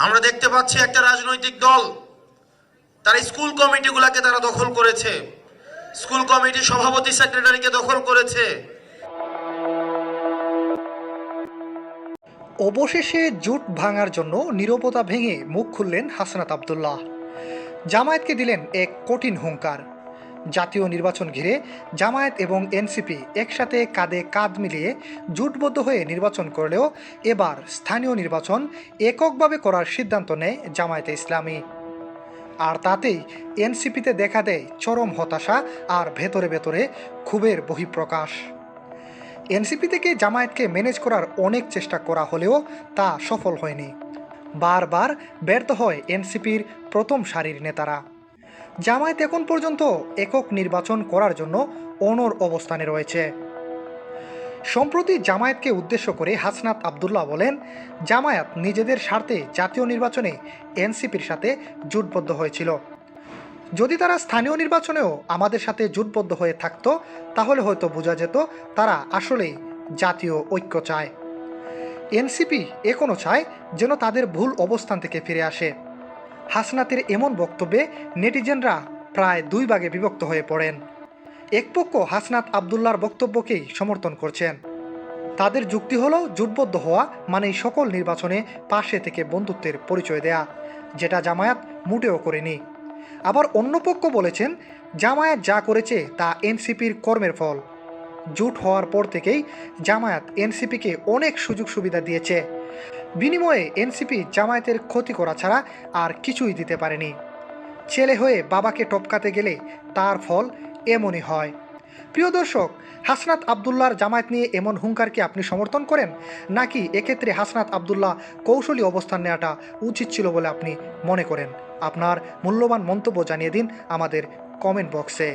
আমরা দেখতে পাচ্ছি একটা রাজনৈতিক দল তারা স্কুল কমিটিগুলোকে তারা দখল করেছে, স্কুল কমিটির সভাপতি সেক্রেটারিকে দখল করেছে। অবশেষে জোট ভাঙার জন্য নীরবতা ভেঙে মুখ খুললেন হাসনাত আব্দুল্লাহ। জামায়াতকে দিলেন এক কঠিন হুঙ্কার। জাতীয় নির্বাচন ঘিরে জামায়াত এবং এনসিপি একসাথে কাঁধে কাঁধ মিলিয়ে জোটবদ্ধ হয়ে নির্বাচন করলেও এবার স্থানীয় নির্বাচন এককভাবে করার সিদ্ধান্ত নেয় জামায়াতে ইসলামী। আর তাতেই এনসিপিতে দেখা দেয় চরম হতাশা আর ভেতরে ভেতরে ক্ষোভের বহিঃপ্রকাশ। এনসিপি থেকে জামায়াতকে ম্যানেজ করার অনেক চেষ্টা করা হলেও তা সফল হয়নি। বারবার ব্যর্থ হয় এনসিপির প্রথম সারির নেতারা। জামায়াত এখন পর্যন্ত একক নির্বাচন করার জন্য অনড় অবস্থানে রয়েছে। সম্প্রতি জামায়াতকে উদ্দেশ্য করে হাসনাত আব্দুল্লাহ বলেন, জামায়াত নিজেদের স্বার্থে জাতীয় নির্বাচনে এনসিপির সাথে জোটবদ্ধ হয়েছিল। যদি তারা স্থানীয় নির্বাচনেও আমাদের সাথে জোটবদ্ধ হয়ে থাকতো তাহলে হয়তো বোঝা যেত তারা আসলেই জাতীয় ঐক্য চায়। এনসিপি এখনও চায় যেন তাদের ভুল অবস্থান থেকে ফিরে আসে। হাসনাতের এমন বক্তব্যে নেটিজেনরা প্রায় দুই ভাগে বিভক্ত হয়ে পড়েন। এক পক্ষ হাসনাত আব্দুল্লাহর বক্তব্যকেই সমর্থন করছেন। তাদের যুক্তি হলো জোটবদ্ধ হওয়া মানেই সকল নির্বাচনে পাশে থেকে বন্ধুত্বের পরিচয় দেয়া, যেটা জামায়াত মোটেও করেনি। আবার অন্য পক্ষ বলেছেন, জামায়াত যা করেছে তা এনসিপির কর্মের ফল। জোট হওয়ার পর থেকেই জামায়াত এনসিপিকে অনেক সুযোগ সুবিধা দিয়েছে, বিনিময়ে এনসিপি জামায়াতের ক্ষতি করা ছাড়া আর কিছুই দিতে পারেনি। ছেলে হয়ে বাবাকে টপকাতে গেলে তার ফল এমনই হয়। প্রিয় দর্শক, হাসনাত আব্দুল্লাহর জামায়াত নিয়ে এমন হুঙ্কারকে আপনি সমর্থন করেন, নাকি এক্ষেত্রে হাসনাত আব্দুল্লাহ কৌশলী অবস্থান নেওয়াটা উচিত ছিল বলে আপনি মনে করেন? আপনার মূল্যবান মন্তব্য জানিয়ে দিন আমাদের কমেন্ট বক্সে।